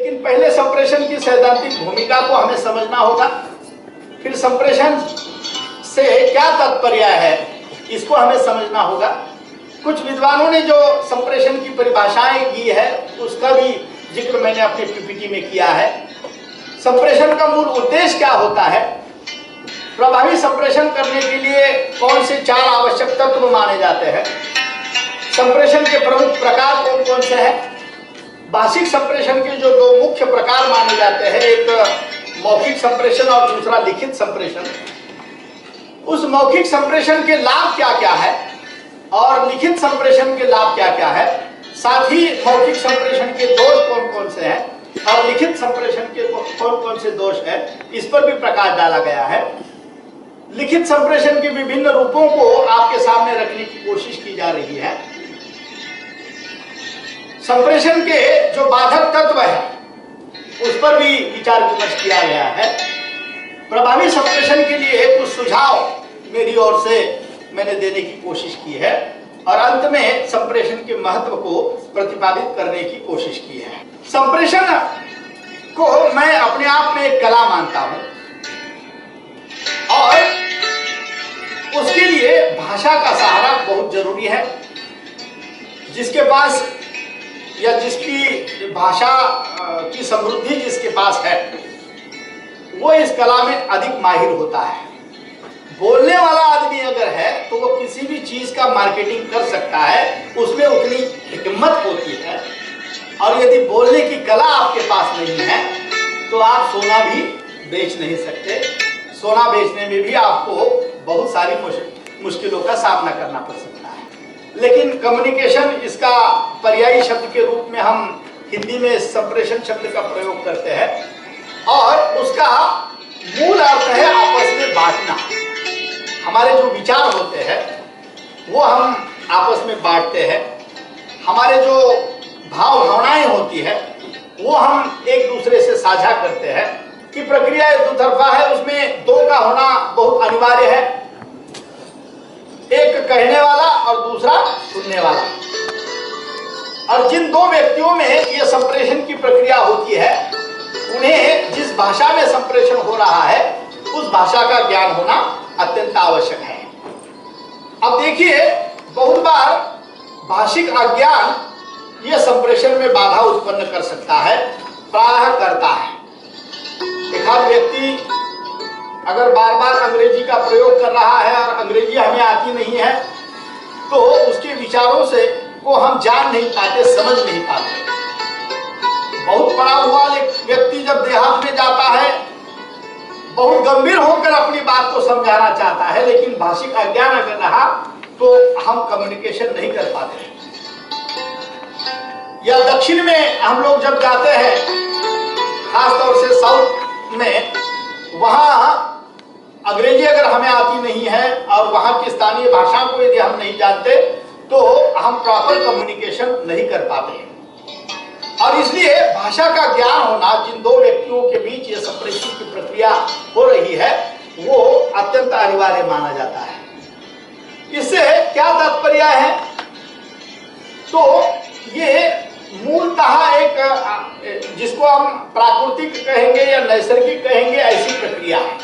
लेकिन पहले संप्रेषण की सैद्धांतिक भूमिका को हमें समझना होगा, फिर संप्रेषण से क्या तात्पर्य है इसको हमें समझना होगा। कुछ विद्वानों ने जो संप्रेषण की परिभाषाएं दी है उसका भी जिक्र मैंने अपने पीपीटी में किया है। संप्रेषण का मूल उद्देश्य क्या होता है, प्रभावी संप्रेषण करने के लिए कौन से 4 आवश्यक तत्व माने जाते हैं, संप्रेषण के प्रमुख प्रकार कौन कौन से हैं, भाषिक संप्रेषण के जो 2 मुख्य प्रकार माने जाते हैं, एक मौखिक संप्रेषण और दूसरा लिखित संप्रेषण, उस मौखिक संप्रेषण के लाभ क्या क्या है और लिखित संप्रेषण के लाभ क्या क्या है, साथ ही मौखिक संप्रेषण के दोष कौन कौन से हैं और लिखित संप्रेषण के कौन कौन से दोष है, इस पर भी प्रकाश डाला गया है। लिखित संप्रेषण के विभिन्न रूपों को आपके सामने रखने की कोशिश की जा रही है। संप्रेषण के जो बाधक तत्व है उस पर भी विचार विमर्श किया गया है। प्रभावी संप्रेषण के लिए कुछ सुझाव मेरी ओर से मैंने देने की कोशिश की है और अंत में संप्रेषण के महत्व को प्रतिपादित करने की कोशिश की है। संप्रेषण को मैं अपने आप में एक कला मानता हूं और उसके लिए भाषा का सहारा बहुत जरूरी है। जिसके पास या जिसकी भाषा की समृद्धि जिसके पास है वो इस कला में अधिक माहिर होता है। बोलने वाला आदमी अगर है तो वो किसी भी चीज का मार्केटिंग कर सकता है, उसमें उतनी हिम्मत होती है। और यदि बोलने की कला आपके पास नहीं है तो आप सोना भी बेच नहीं सकते। सोना बेचने में भी आपको बहुत सारी मुश्किलों का सामना करना पड़ सकता है। लेकिन कम्युनिकेशन, इसका पर्यायी शब्द के रूप में हम हिंदी में संप्रेषण शब्द का प्रयोग करते हैं और उसका मूल अर्थ है आपस में बांटना। हमारे जो विचार होते हैं वो हम आपस में बांटते हैं। हमारे जो भाव भावनाएं होती है वो हम एक दूसरे से साझा करते हैं। कि प्रक्रिया दुतरफा है, उसमें 2 का होना बहुत अनिवार्य है, एक कहने वाला और दूसरा सुनने वाला। और जिन 2 व्यक्तियों में यह संप्रेषण की प्रक्रिया होती है उन्हें जिस भाषा में संप्रेषण हो रहा है उस भाषा का ज्ञान होना अत्यंत आवश्यक है। अब देखिए, बहुत बार भाषिक अज्ञान यह संप्रेषण में बाधा उत्पन्न कर सकता है, प्रायः करता है। एक व्यक्ति अगर बार बार अंग्रेजी का प्रयोग कर रहा है और अंग्रेजी हमें आती नहीं है तो उसके विचारों से को हम जान नहीं पाते, समझ नहीं पाते। बहुत पढ़ा हुआ एक व्यक्ति जब देहात में जाता है, बहुत गंभीर होकर अपनी बात को समझाना चाहता है, लेकिन भाषिक अज्ञान अगर रहा तो हम कम्युनिकेशन नहीं कर पाते। या दक्षिण में हम लोग जब जाते हैं, खासतौर से साउथ में, वहां अंग्रेजी अगर हमें आती नहीं है और वहां की स्थानीय भाषा को यदि हम नहीं जानते तो हम प्रॉपर कम्युनिकेशन नहीं कर पाते। और इसलिए भाषा का ज्ञान होना, जिन 2 व्यक्तियों के बीच ये संप्रेषण की प्रक्रिया हो रही है वो अत्यंत अनिवार्य माना जाता है। इससे क्या तात्पर्य है, तो ये मूलतः एक जिसको हम प्राकृतिक कहेंगे या नैसर्गिक कहेंगे, ऐसी प्रक्रिया है।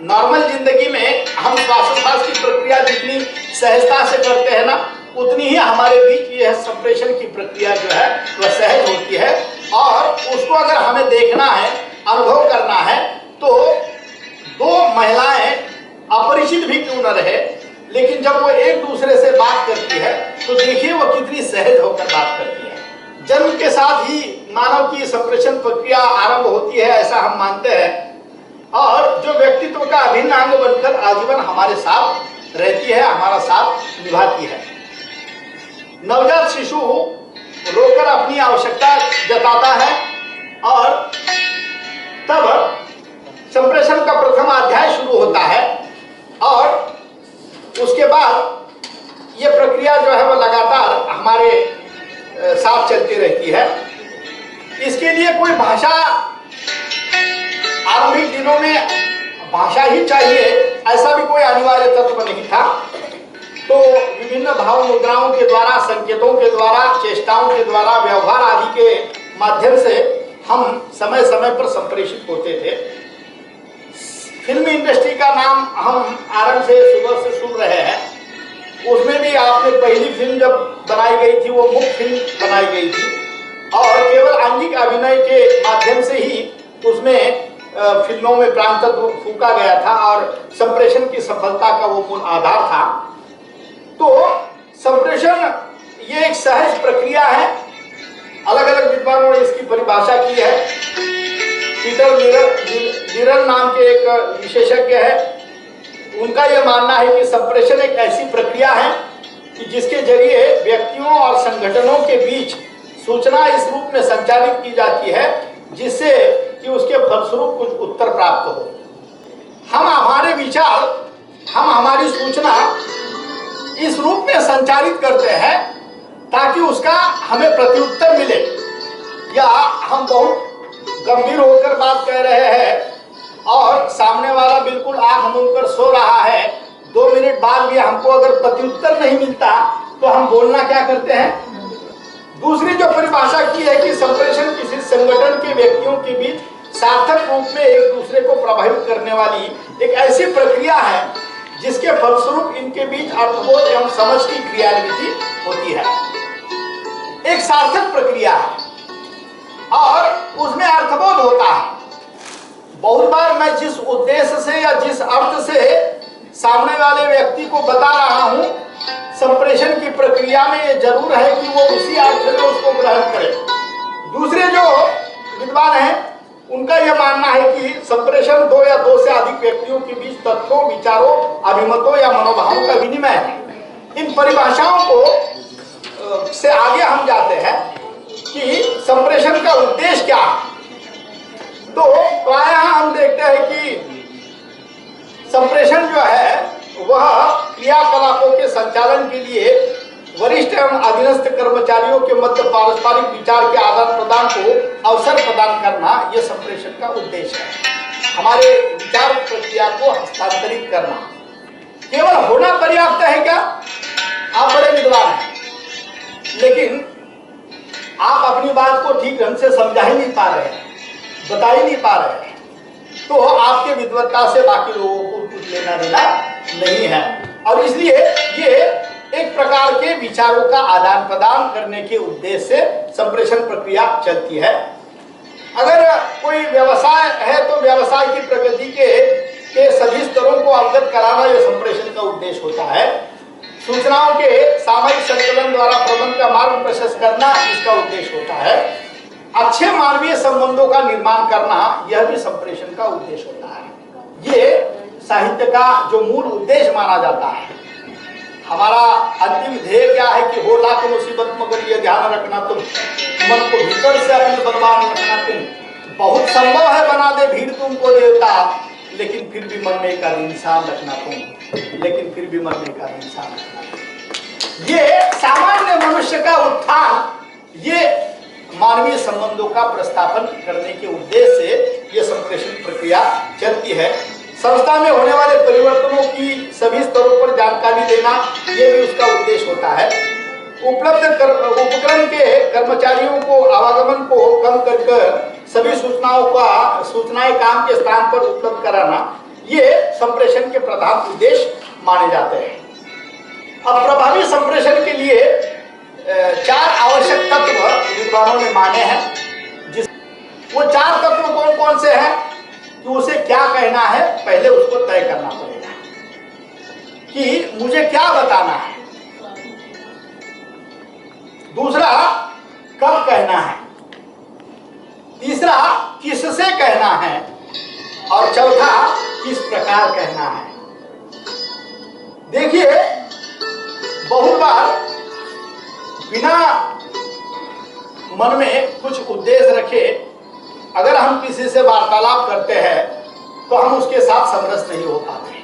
नॉर्मल जिंदगी में हम श्वासोच्छ्वास की प्रक्रिया जितनी सहजता से करते हैं ना, उतनी ही हमारे बीच यह संप्रेषण की प्रक्रिया जो है वह सहज होती है। और उसको अगर हमें देखना है, अनुभव करना है, तो 2 महिलाएं अपरिचित भी क्यों न रहे, लेकिन जब वो एक दूसरे से बात करती है तो देखिए वो कितनी सहज होकर बात करती है। जन्म के साथ ही मानव की संप्रेषण प्रक्रिया आरंभ होती है, ऐसा हम मानते हैं, और जो व्यक्तित्व का अभिन्न अंग बनकर आजीवन हमारे साथ रहती है, हमारा साथ निभाती है। नवजात शिशु रोकर अपनी आवश्यकता जताता है और तब संप्रेषण का प्रथम अध्याय शुरू होता है और उसके बाद ये प्रक्रिया जो है वो लगातार हमारे साथ चलती रहती है। इसके लिए कोई भाषा, आरंभिक दिनों में भाषा ही चाहिए ऐसा भी कोई अनिवार्य तत्व नहीं था। तो विभिन्न भाव मुद्राओं के द्वारा, संकेतों के द्वारा, चेष्टाओं के द्वारा, व्यवहार आदि के माध्यम से हम समय समय पर संप्रेषित होते थे। फिल्म इंडस्ट्री का नाम हम आरंभ से सुबह से सुन रहे हैं। उसमें भी आपने पहली फिल्म जब बनाई गई थी वो मुक्त फिल्म बनाई गई थी और केवल आंगिक अभिनय के माध्यम से ही उसमें फिल्मों में प्राण तत्व फूका गया था और संप्रेषण की सफलता का वो मूल आधार था। तो संप्रेषण ये एक सहज प्रक्रिया है। अलग अलग विद्वानों ने इसकी परिभाषा की है। पीटर लिरल नाम के एक विशेषज्ञ है, उनका यह मानना है कि संप्रेषण एक ऐसी प्रक्रिया है कि जिसके जरिए व्यक्तियों और संगठनों के बीच सूचना इस रूप में संचालित की जाती है जिससे कि उसके फलस्वरूप कुछ उत्तर प्राप्त हो। हम हमारे विचार, हम हमारी सूचना इस रूप में संचालित करते हैं ताकि उसका हमें प्रत्युत्तर मिले, या हम बहुत गंभीर होकर बात कह रहे हैं और सामने वाला बिल्कुल आंख मूंद कर सो रहा है, 2 मिनट बाद भी हमको अगर प्रत्युत्तर नहीं मिलता तो हम बोलना क्या करते हैं। दूसरी जो परिभाषा की है कि संप्रेषण किसी संगठन के व्यक्तियों के बीच सार्थक रूप में एक दूसरे को प्रभावित करने वाली एक ऐसी प्रक्रिया है जिसके फलस्वरूप इनके बीच अर्थबोध एवं समझ की क्रियान्विति होती है। एक सार्थक प्रक्रिया है और उसमें अर्थबोध होता है। बहुत बार मैं जिस उद्देश्य से या जिस अर्थ से सामने वाले व्यक्ति को बता रहा हूं, संप्रेषण की प्रक्रिया में ये जरूर है कि वो उसी अर्थ में उसको ग्रहण करे। दूसरे जो विद्वान हैं उनका यह मानना है कि संप्रेषण 2 या 2 से अधिक व्यक्तियों के बीच तथ्यों, विचारों, अभिमतों या मनोभावों का विनिमय है। इन परिभाषाओं को से आगे हम जाते हैं कि संप्रेषण का उद्देश्य क्या है। तो प्रायः हम देखते हैं कि संप्रेषण जो है वह क्रियाकलापों के संचालन के लिए वरिष्ठ एवं अधीनस्थ कर्मचारियों के मध्य पारस्परिक विचार के आदान प्रदान को अवसर प्रदान करना, यह संप्रेषण का उद्देश्य है। हमारे विचार प्रक्रिया को हस्तांतरित करना। केवल होना पर्याप्त है क्या? आप बड़े विद्वान हैं लेकिन आप अपनी बात को ठीक ढंग से समझा ही नहीं पा रहे हैं, बता ही नहीं पा रहे हैं, तो आपके विद्वत्ता से बाकी लोगों को कुछ लेना देना नहीं है। और इसलिए ये एक प्रकार के विचारों का आदान प्रदान करने के उद्देश्य से संप्रेषण प्रक्रिया चलती है। अगर कोई व्यवसाय है तो व्यवसाय की प्रगति के सभी स्तरों को अवगत कराना यह संप्रेषण का उद्देश्य होता है। सूचनाओं के सामयिक संकलन द्वारा प्रबंध का मार्ग प्रशस्त करना इसका उद्देश्य होता है। अच्छे मानवीय संबंधों का निर्माण करना यह भी संप्रेषण का उद्देश्य होता है। ये साहित्य का जो मूल उद्देश्य माना जाता है। हमारा अंतिम ध्येय क्या है कि हो लाख मुसीबत मगर ये ध्यान रखना तुम, मन को भीतर से अपने बलवान रखना तुम। बहुत संभव है बना दे भीड़ तुमको देवता, लेकिन फिर भी मन में एक इंसान रखना तुम, लेकिन फिर भी मन में एक इंसान रखना। ये सामान्य मनुष्य का उत्थान, ये मानवीय संबंधों का प्रस्थापन करने के उद्देश्य से यह संप्रेषण प्रक्रिया चलती है। संस्था में होने वाले परिवर्तनों की सभी स्तरों पर जानकारी देना यह भी उसका उद्देश्य होता है। उपलब्ध उपक्रम के कर्मचारियों को आवागमन को कम कर सभी सूचनाएं काम के स्थान पर उपलब्ध कराना, ये संप्रेषण के प्रधान उद्देश्य माने जाते हैं। अब प्रभावी संप्रेषण के लिए 4 आवश्यक तत्व विद्वानों ने माने हैं। वो 4 तत्व कौन कौन से हैं कि उसे क्या कहना है, पहले उसको तय करना पड़ेगा कि मुझे क्या बताना है। दूसरा, कब कहना है। तीसरा, किससे कहना है। और चौथा, किस प्रकार कहना है। देखिए, बहुत बार बिना मन में कुछ उद्देश्य रखे अगर हम किसी से वार्तालाप करते हैं तो हम उसके साथ समरस नहीं हो पाते।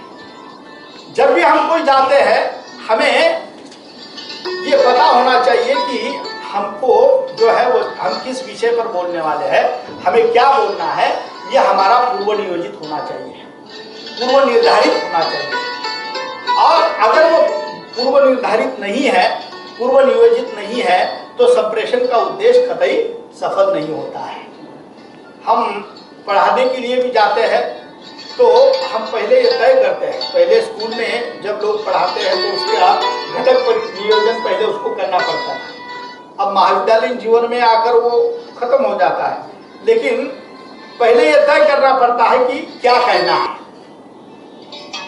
जब भी हम कोई जाते हैं हमें ये पता होना चाहिए कि हमको जो है वो हम किस विषय पर बोलने वाले हैं, हमें क्या बोलना है, ये हमारा पूर्व नियोजित होना चाहिए, पूर्व निर्धारित होना चाहिए। और अगर वो पूर्व निर्धारित नहीं है, पूर्व नियोजित नहीं है, तो संप्रेषण का उद्देश्य कतई सफल नहीं होता है। हम पढ़ाने के लिए भी जाते हैं तो हम पहले ये तय करते हैं, पहले स्कूल में जब लोग पढ़ाते हैं तो उसका घटक नियोजन पहले उसको करना पड़ता था। अब महाविद्यालयीन जीवन में आकर वो खत्म हो जाता है, लेकिन पहले ये तय करना पड़ता है कि क्या कहना है,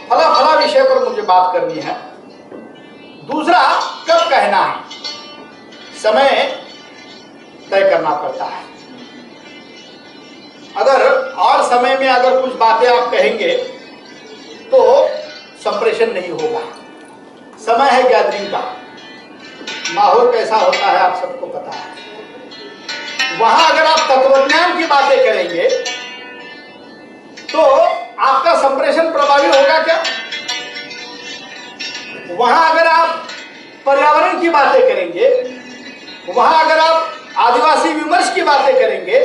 फला फला विषय पर मुझे बात करनी है। दूसरा, कब कहना है, समय तय करना पड़ता है। अगर और समय में अगर कुछ बातें आप कहेंगे तो संप्रेषण नहीं होगा। समय है गैदरिंग का, माहौल कैसा होता है आप सबको पता है। वहां अगर आप तत्वज्ञान की बातें करेंगे तो आपका संप्रेषण प्रभावी होगा क्या? वहां अगर आप पर्यावरण की बातें करेंगे, वहां अगर आप आदिवासी विमर्श की बातें करेंगे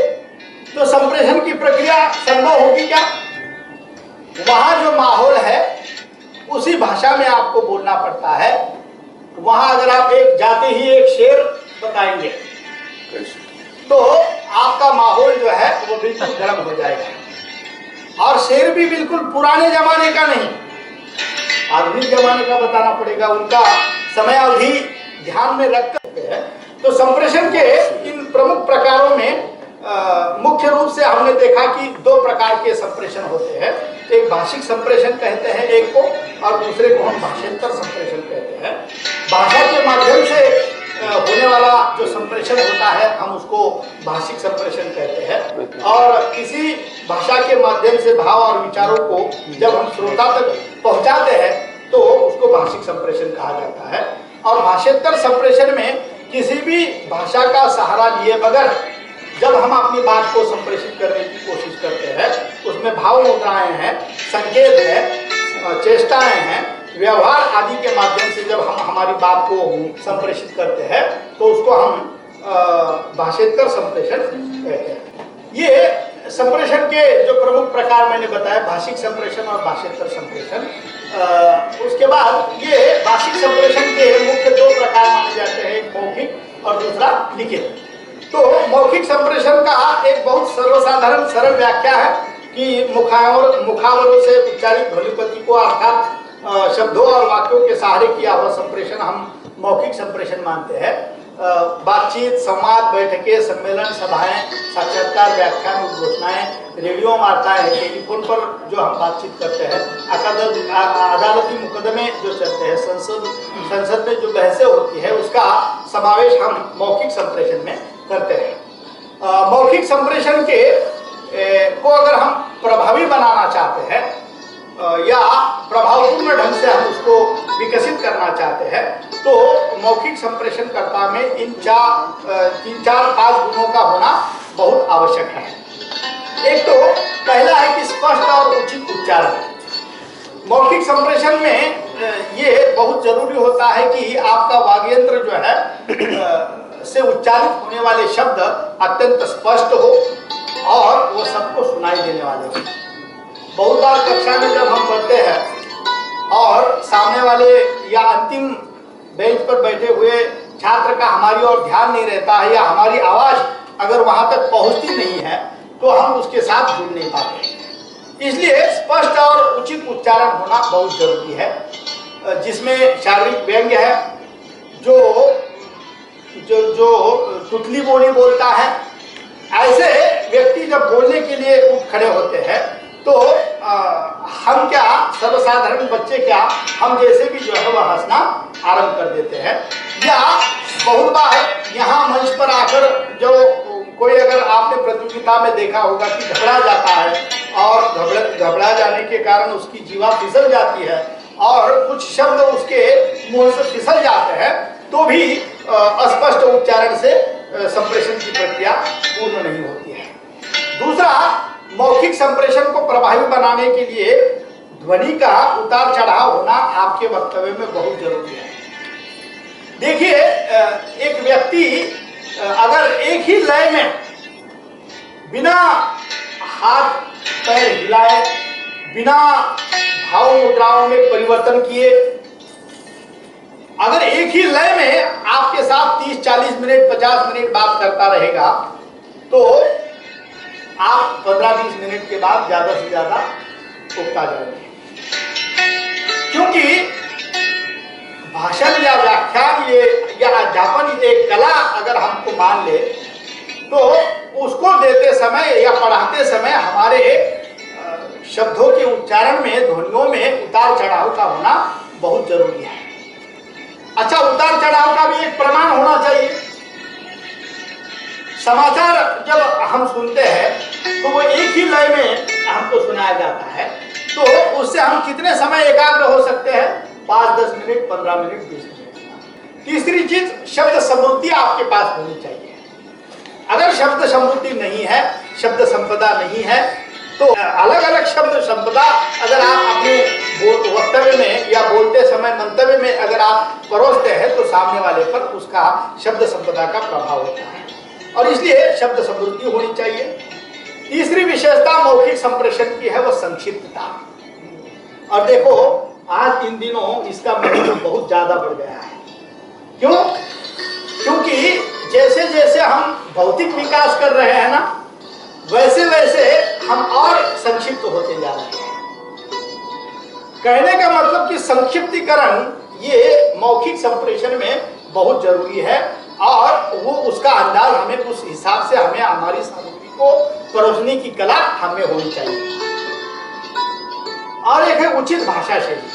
तो संप्रेषण की प्रक्रिया संभव होगी क्या? वहां जो माहौल है उसी भाषा में आपको बोलना पड़ता है। वहां अगर आप एक जाते ही एक शेर बताएंगे तो आपका माहौल जो है वो बिल्कुल गर्म हो जाएगा। और शेर भी बिल्कुल पुराने जमाने का नहीं, आधुनिक जमाने का बताना पड़ेगा, उनका समय अवधि ध्यान में रखकर। तो संप्रेषण के इन प्रमुख प्रकारों में मुख्य रूप से हमने देखा कि दो प्रकार के संप्रेषण होते हैं। एक भाषिक संप्रेषण कहते हैं एक को, और दूसरे को हम भाषांतर संप्रेषण कहते हैं। भाषा के माध्यम से होने वाला जो संप्रेषण होता है हम उसको भाषिक संप्रेषण कहते हैं। और किसी भाषा के माध्यम से भाव और विचारों को जब हम श्रोता तक पहुंचाते हैं तो उसको भाषिक संप्रेषण कहा जाता है। और भाषांतर संप्रेषण में किसी भी भाषा का सहारा लिए बगैर जब हम अपनी बात को संप्रेषित करने की कोशिश करते हैं, उसमें भाव मुद्राएं हैं, संकेत है, चेष्टाएं हैं, व्यवहार आदि के माध्यम से जब हम हमारी बात को संप्रेषित करते हैं तो उसको हम भाषांतर संप्रेषण कहते हैं। ये संप्रेषण के जो प्रमुख प्रकार मैंने बताया, भाषिक संप्रेषण और भाषांतर संप्रेषण। उसके बाद ये भाषिक संप्रेषण के मुख्य दो प्रकार माने जाते हैं, एक मौखिक और दूसरा लिखित। तो मौखिक संप्रेषण का एक बहुत सर्वसाधारण सरल व्याख्या है कि मुखावरों से उच्चारित ध्वनिपति को अर्थात शब्दों और वाक्यों के सहारे किया हुआ संप्रेषण हम मौखिक संप्रेषण मानते हैं। बातचीत, संवाद, बैठकें, सम्मेलन, सभाएं, साक्षात्कार, व्याख्यान, उद्घोषणाएं, रेडियो वार्ताएं, टेलीफोन पर जो हम बातचीत करते हैं, अदालती मुकदमे जो चलते हैं, संसद में जो बहसें होती है, उसका समावेश हम मौखिक संप्रेषण में करते हैं। मौखिक संप्रेषण के को अगर हम प्रभावी बनाना चाहते हैं या प्रभावपूर्ण ढंग से हम उसको विकसित करना चाहते हैं तो मौखिक संप्रेषणकर्ता में इन 3-4-5 गुणों का होना बहुत आवश्यक है। एक तो पहला है कि स्पष्ट और उचित उच्चारण। मौखिक संप्रेषण में ये बहुत जरूरी होता है कि आपका वाग्यंत्र जो है से उच्चारित होने वाले शब्द अत्यंत स्पष्ट हो और वो सबको सुनाई देने वाले हो। बहुत बार कक्षा में जब हम पढ़ते हैं और सामने वाले या अंतिम बेंच पर बैठे हुए छात्र का हमारी ओर ध्यान नहीं रहता है या हमारी आवाज अगर वहां तक पहुंचती नहीं है तो हम उसके साथ जुड़ नहीं पाते। इसलिए स्पष्ट और उचित उच्चारण होना बहुत जरूरी है, जिसमें शारीरिक व्यंग्य है, जो जो जो तुतली बोली बोलता है, ऐसे व्यक्ति जब बोलने के लिए उठ खड़े होते हैं तो हम क्या, सर्वसाधारण बच्चे क्या, हम जैसे भी जो है वह हंसना आरंभ कर देते हैं। या बहुत बार यहाँ मंच पर आकर जो कोई, अगर आपने प्रतियोगिता में देखा होगा कि घबरा जाता है और घबरा जाने के कारण उसकी जीवा फिसल जाती है और कुछ शब्द उसके मुंह से फिसल जाते हैं तो भी अस्पष्ट उच्चारण से संप्रेषण की प्रक्रिया पूर्ण नहीं होती है। दूसरा, मौखिक संप्रेषण को प्रभावी बनाने के लिए ध्वनि का उतार चढ़ाव होना आपके वक्तव्य में बहुत जरूरी है। देखिए, एक व्यक्ति अगर एक ही लय में बिना हाथ पैर हिलाए, बिना भाव मुद्राओं में परिवर्तन किए, अगर एक ही लय में आपके साथ 30-40 मिनट 50 मिनट बात करता रहेगा तो आप मिनट के बाद ज्यादा से ज्यादा उगता जाएंगे। क्योंकि भाषण या व्याख्यान ये या अध्यापन एक कला अगर हमको मान ले तो उसको देते समय या पढ़ाते समय हमारे शब्दों के उच्चारण में, ध्वनियों में उतार चढ़ाव का होना बहुत जरूरी है। अच्छा, उतार चढ़ाव का भी एक प्रमाण होना चाहिए। समाचार जब हम सुनते हैं तो वो एक ही लय में हमको सुनाया जाता है, तो उससे हम कितने समय एकाग्र हो सकते हैं? 5, 10 मिनट, 15 मिनट, 20 मिनट। तीसरी चीज, शब्द समृद्धि आपके पास होनी चाहिए। अगर शब्द समृद्धि नहीं है, शब्द संपदा नहीं है, तो अलग अलग शब्द संपदा अगर आप अपने वक्तव्य में या बोलते समय मंतव्य में अगर आप परोसते हैं तो सामने वाले पर उसका शब्द संपदा का प्रभाव होता है, और इसलिए शब्द समृद्धि होनी चाहिए। तीसरी विशेषता मौखिक संप्रेषण की है वो संक्षिप्तता। और देखो, आज इन दिनों इसका महत्व बहुत ज्यादा बढ़ गया है। क्यों? क्योंकि जैसे जैसे हम भौतिक विकास कर रहे हैं ना, वैसे वैसे हम और संक्षिप्त होते जा रहे हैं। कहने का मतलब कि संक्षिप्तीकरण ये मौखिक संप्रेषण में बहुत जरूरी है, और वो उसका अंदाज हमें उस हिसाब से हमें हमारी सामग्री को परोसने की कला हमें होनी चाहिए। और एक है उचित भाषा शैली।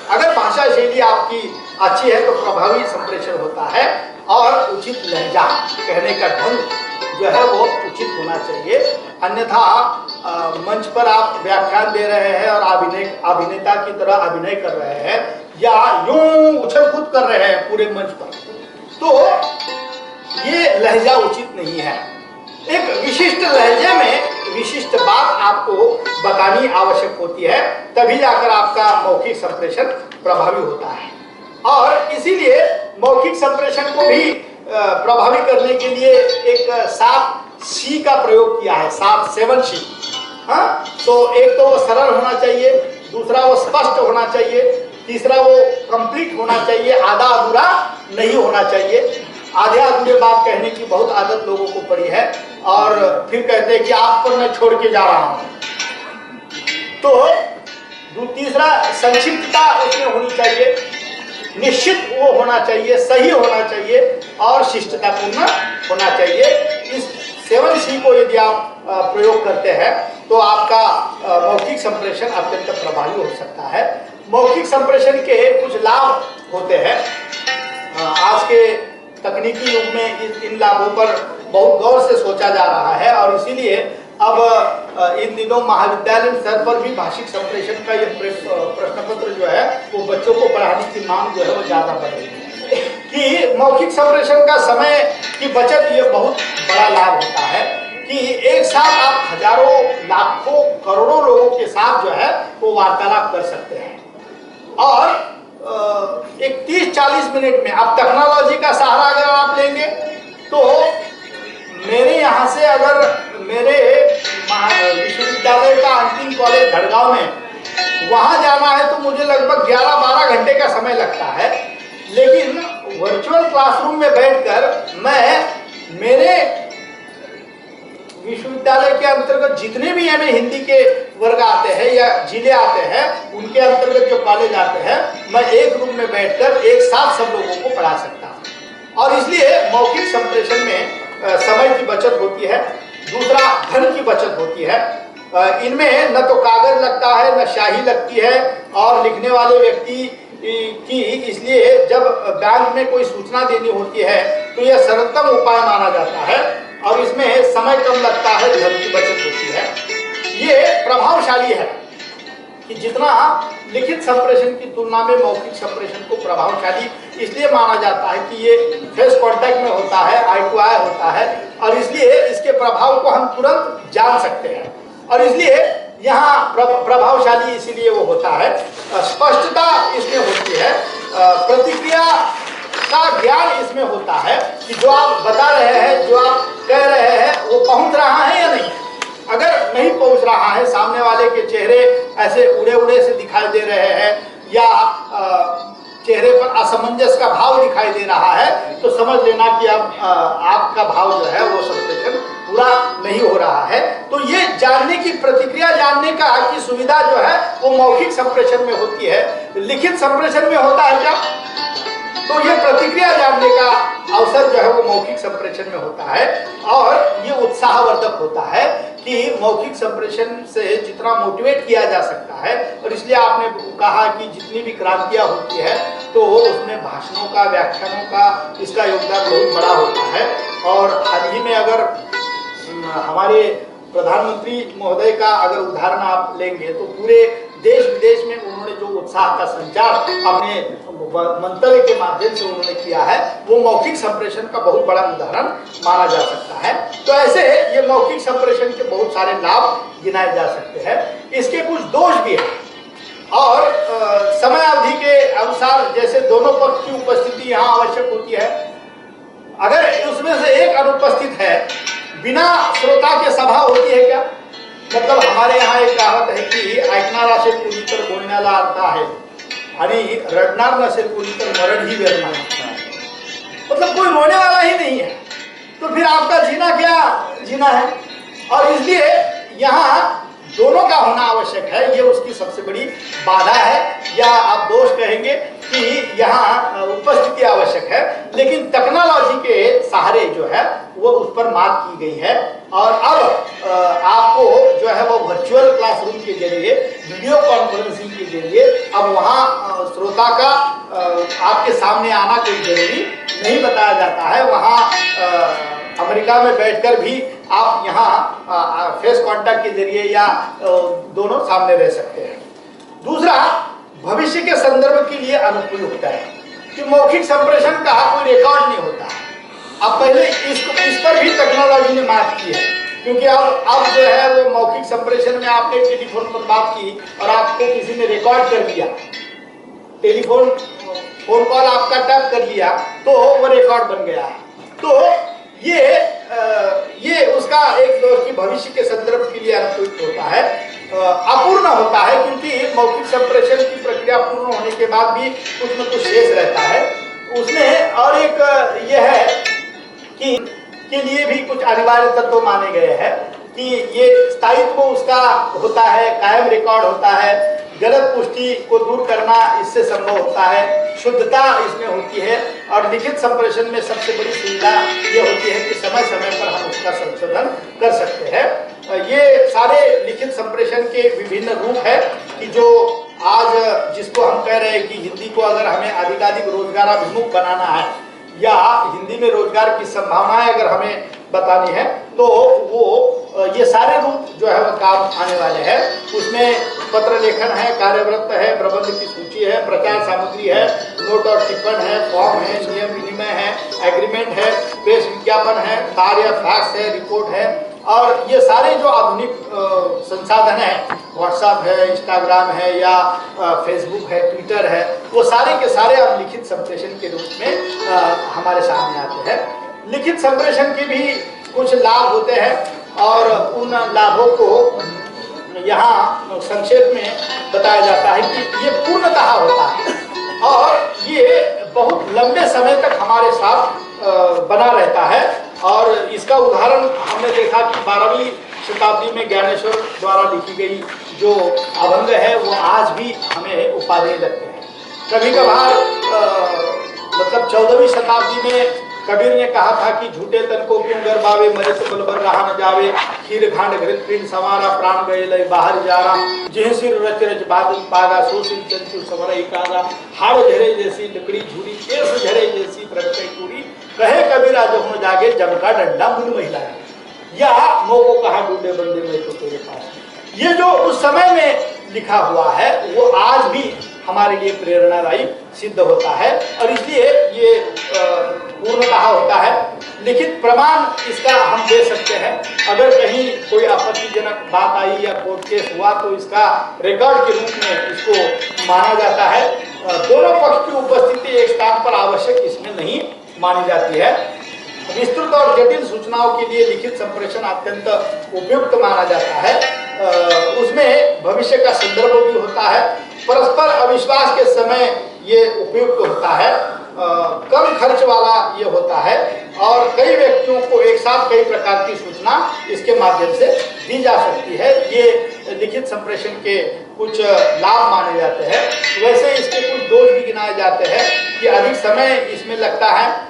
अगर भाषा शैली आपकी अच्छी है तो प्रभावी संप्रेषण होता है, और उचित लहजा, कहने का ढंग जो है वो उचित होना चाहिए। अन्यथा मंच पर आप व्याख्यान दे रहे हैं और अभिनेता की तरह अभिनय कर रहे हैं या यूं उछल कूद कर रहे हैं पूरे मंच पर, तो ये लहजा उचित नहीं है। एक विशिष्ट लहजे में विशिष्ट बात आपको बतानी आवश्यक होती है, तभी जाकर आपका मौखिक संप्रेषण प्रभावी होता है। और इसीलिए मौखिक संप्रेषण को भी प्रभावी करने के लिए एक 7 C का प्रयोग किया है। 7 C। हाँ, तो एक तो वो सरल होना चाहिए, दूसरा वो स्पष्ट होना चाहिए, तीसरा वो कंप्लीट होना चाहिए, आधा अधूरा नहीं होना चाहिए। आधे अधूरे बात कहने की बहुत आदत लोगों को पड़ी है, और फिर कहते हैं कि आप पर मैं छोड़ के जा रहा हूं। तो तीसरा, संक्षिप्तता उसमें होनी चाहिए, निश्चित वो होना चाहिए, सही होना चाहिए, और शिष्टतापूर्ण होना चाहिए। इस 7 C को यदि आप प्रयोग करते हैं तो आपका मौखिक संप्रेषण अत्यंत प्रभावी हो सकता है। मौखिक संप्रेषण के कुछ लाभ होते हैं। आज के तकनीकी युग में इन लाभों पर बहुत गौर से सोचा जा रहा है, और इसीलिए अब इन दिनों महाविद्यालय स्तर पर भी भाषिक संप्रेषण का ये प्रश्न पत्र जो है वो बच्चों को पढ़ाने की मांग जो है वो ज्यादा बढ़ रही है। कि मौखिक संप्रेषण का समय की बचत ये बहुत बड़ा लाभ होता है कि एक साथ आप हजारों, लाखों, करोड़ों लोगों के साथ जो है वो वार्तालाप कर सकते हैं। और एक 30-40 मिनट में, अब टेक्नोलॉजी का सहारा अगर आप लेंगे तो मेरे यहाँ से अगर मेरे विश्वविद्यालय का अंतिम कॉलेज धड़गांव में वहां जाना है तो मुझे लगभग 11-12 घंटे का समय लगता है। लेकिन वर्चुअल क्लासरूम में बैठकर मैं मेरे विश्वविद्यालय के अंतर्गत जितने भी हमें हिंदी के वर्ग आते हैं या जिले आते हैं, उनके अंतर्गत जो कॉलेज आते हैं, मैं एक रूम में बैठकर एक साथ सब लोगों को पढ़ा सकता हूँ। और इसलिए मौखिक संप्रेषण में समय की बचत होती है, दूसरा धन की बचत होती है। इनमें न तो कागज लगता है, न स्याही लगती है, और लिखने वाले व्यक्ति की इसलिए जब बैंक में कोई सूचना देनी होती है तो यह सरलतम उपाय माना जाता है, और इसमें समय कम लगता है, धन की बचत होती है। ये प्रभावशाली है कि जितना लिखित संप्रेषण की तुलना में मौखिक संप्रेषण को प्रभावशाली इसलिए माना जाता है कि ये फेस कांटेक्ट में होता है, आई टू आई होता है, और इसलिए इसके प्रभाव को हम तुरंत जान सकते हैं, और इसलिए यहाँ प्रभावशाली इसीलिए वो होता है। स्पष्टता इसमें होती है, प्रतिक्रिया का ज्ञान इसमें होता है कि जो आप बता रहे हैं, जो आप कह रहे हैं, वो पहुंच रहा है या नहीं। अगर नहीं पहुंच रहा है, सामने वाले के चेहरे ऐसे उड़े उड़े से दिखाई दे रहे हैं, या चेहरे पर असमंजस का भाव दिखाई दे रहा है तो समझ लेना कि अब आपका भाव जो है वो संप्रेषण पूरा नहीं हो रहा है। तो ये जानने की प्रतिक्रिया जानने का की सुविधा जो है वो मौखिक संप्रेषण में होती है। लिखित संप्रेषण में होता है क्या? तो ये प्रतिक्रिया जानने का अवसर जो है वो मौखिक संप्रेषण में होता है और ये उत्साहवर्धक होता है कि मौखिक संप्रेषण से जितना मोटिवेट किया जा सकता है। और इसलिए आपने कहा कि जितनी भी क्रांतियां होती है तो उसमें भाषणों का, व्याख्यानों का इसका योगदान बहुत बड़ा होता है। और हाल ही में अगर हमारे प्रधानमंत्री महोदय का अगर उदाहरण आप लेंगे तो पूरे देश विदेश में उन्होंने जो उत्साह का संचार अपने मंतव्य के माध्यम से उन्होंने किया है वो मौखिक संप्रेषण का बहुत बड़ा उदाहरण माना जा सकता है। तो ऐसे ये मौखिक संप्रेषण के बहुत सारे लाभ गिनाए जा सकते हैं। इसके कुछ दोष भी हैं और समय अवधि के अनुसार जैसे दोनों पक्ष की उपस्थिति यहाँ आवश्यक होती है। अगर उसमें से एक अनुपस्थित है, बिना श्रोता के सभा होती है क्या? मतलब हमारे यहाँ एक कहावत है कि ऐकणार असेल कोणी तर बोलण्याला अर्थ आहे आणि रडणार नसेल कोणी तर मरण ही व्यर्थ आहे। मतलब कोई रोने वाला ही नहीं है तो फिर आपका जीना क्या जीना है? और इसलिए यहाँ दोनों का होना आवश्यक है, ये उसकी सबसे बड़ी बाधा है या आप दोष कहेंगे कि यहाँ उपस्थिति आवश्यक है। लेकिन टेक्नोलॉजी के सहारे जो है वो उस पर मात की गई है और अब आपको जो है वो वर्चुअल क्लासरूम के जरिए, वीडियो कॉन्फ्रेंसिंग के जरिए अब वहाँ श्रोता का आपके सामने आना कोई जरूरी नहीं बताया जाता है। वहाँ अमेरिका में बैठकर भी आप यहाँ फेस कांटेक्ट के जरिए या दोनों सामने रह सकते हैं। दूसरा, भविष्य के संदर्भ के लिए अनुकूल होता है कि मौखिक संप्रेषण का कोई रिकॉर्ड नहीं होता है। अब पहले इस पर भी टेक्नोलॉजी ने मात की है क्योंकि अब जो है वो मौखिक संप्रेषण में आपने टेलीफोन पर बात की और आपको किसी ने रिकॉर्ड कर दिया, फोन कॉल आपका टैप कर लिया तो वो रिकॉर्ड बन गया है। तो ये उसका एक दोष की भविष्य के संदर्भ के लिए अनुकूल होता है, अपूर्ण होता है क्योंकि मौखिक संप्रेषण की प्रक्रिया पूर्ण होने के बाद भी कुछ न कुछ शेष रहता है उसमें। और एक यह है कि के लिए भी कुछ अनिवार्य तत्व माने गए हैं कि ये स्थायित्व उसका होता है, कायम रिकॉर्ड होता है, गलत पुष्टि को दूर करना इससे संभव होता है, शुद्धता इसमें होती है। और लिखित संप्रेषण में सबसे बड़ी सुविधा ये होती है कि समय समय पर हम उसका संशोधन कर सकते हैं। ये सारे लिखित संप्रेषण के विभिन्न रूप है कि जो आज जिसको हम कह रहे हैं कि हिंदी को अगर हमें अधिकाधिक रोजगाराभिमुख बनाना है या हिंदी में रोजगार की संभावनाएं अगर हमें बतानी है तो वो ये सारे रूप जो है वो काम आने वाले हैं। उसमें पत्र लेखन है, कार्यव्रत है, प्रबंध की सूची है, प्रचार सामग्री है, नोट और टिप्पण है, फॉर्म है, नियम विनिमय है, एग्रीमेंट है, प्रेस विज्ञापन है, तार या फैक्स है, रिपोर्ट है। और ये सारे जो आधुनिक संसाधन है, व्हाट्सएप है, इंस्टाग्राम है या फेसबुक है, ट्विटर है, वो सारे के सारे अब लिखित संप्रेषण के रूप में हमारे सामने आते हैं। लिखित संप्रेषण के भी कुछ लाभ होते हैं और उन लाभों को यहाँ संक्षेप में बताया जाता है कि ये पूर्णतः होता है और ये बहुत लंबे समय तक हमारे साथ बना रहता है। और इसका उदाहरण हमने देखा कि 12वीं शताब्दी में ज्ञानेश्वर द्वारा लिखी गई जो अभंग है वो आज भी हमें उपादेय लगते हैं। कभी कभार मतलब 14वीं शताब्दी में कबीर ने कहा था कि झूठे तन को क्यों गरबावे, मरे तो बलबर रहा न जावे, खीर खांड घृत पिंड समारा, प्राण गए लय बाहर जारा, जेह सिर रच रच बादल पागा, सो सिर चंचु समर एकागा, हाड़ झरे जैसी लकड़ी झूरी, केस झरे जैसी प्रगटे पूरी, कहे कबीरा जब जागे जम का डंडा मुन महिला है, या मोह को कहा ढूंढे बंदे में तो तेरे पास। ये जो उस समय में लिखा हुआ है वो आज भी हमारे लिए प्रेरणादायी सिद्ध होता है और इसलिए ये पूर्णतः होता है। लिखित प्रमाण इसका हम दे सकते हैं। अगर कहीं कोई आपत्तिजनक बात आई या कोर्ट केस हुआ तो इसका रिकॉर्ड के रूप में इसको माना जाता है। दोनों पक्ष की उपस्थिति एक स्थान पर आवश्यक इसमें नहीं मानी जाती है। विस्तृत और जटिल सूचनाओं के लिए लिखित संप्रेषण अत्यंत उपयुक्त माना जाता है। उसमें भविष्य का संदर्भ भी होता है। परस्पर अविश्वास के समय ये उपयुक्त होता है, कम खर्च वाला ये होता है और कई व्यक्तियों को एक साथ कई प्रकार की सूचना इसके माध्यम से दी जा सकती है। ये लिखित संप्रेषण के कुछ लाभ माने जाते हैं। वैसे इसके कुछ दोष भी गिनाए जाते हैं कि अधिक समय इसमें लगता है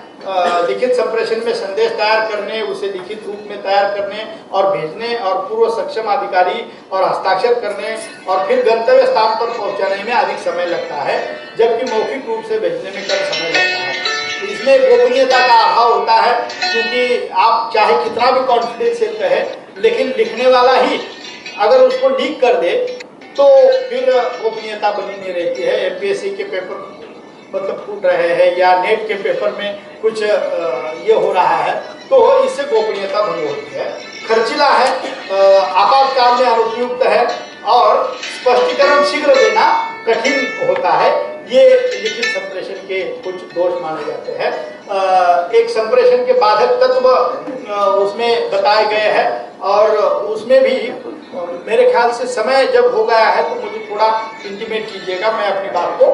लिखित संप्रेषण में संदेश तैयार करने, उसे लिखित रूप में तैयार करने और भेजने और पूर्व सक्षम अधिकारी और हस्ताक्षर करने और फिर गंतव्य स्थान पर पहुंचाने में अधिक समय लगता है, जबकि मौखिक रूप से भेजने में कम समय लगता है। इसमें गोपनीयता का अभाव होता है, क्योंकि आप चाहे कितना भी कॉन्फिडेंशियल कहे, लेकिन लिखने वाला ही अगर उसको लीक कर दे तो फिर गोपनीयता बनी नहीं रहती है। एमपीएससी के पेपर मतलब फूट रहे हैं या नेट के पेपर में कुछ ये हो रहा है तो इससे गोपनीयता भंग होती है। खर्चीला है, आपातकाल में अनुपयुक्त है और स्पष्टीकरण शीघ्र देना कठिन होता है। ये लिखित संप्रेषण के कुछ दोष माने जाते हैं। एक संप्रेषण के बाधक तत्व उसमें बताए गए हैं और उसमें भी मेरे ख्याल से समय जब हो गया है तो मुझे थोड़ा इंटीमेट कीजिएगा, मैं अपनी बात को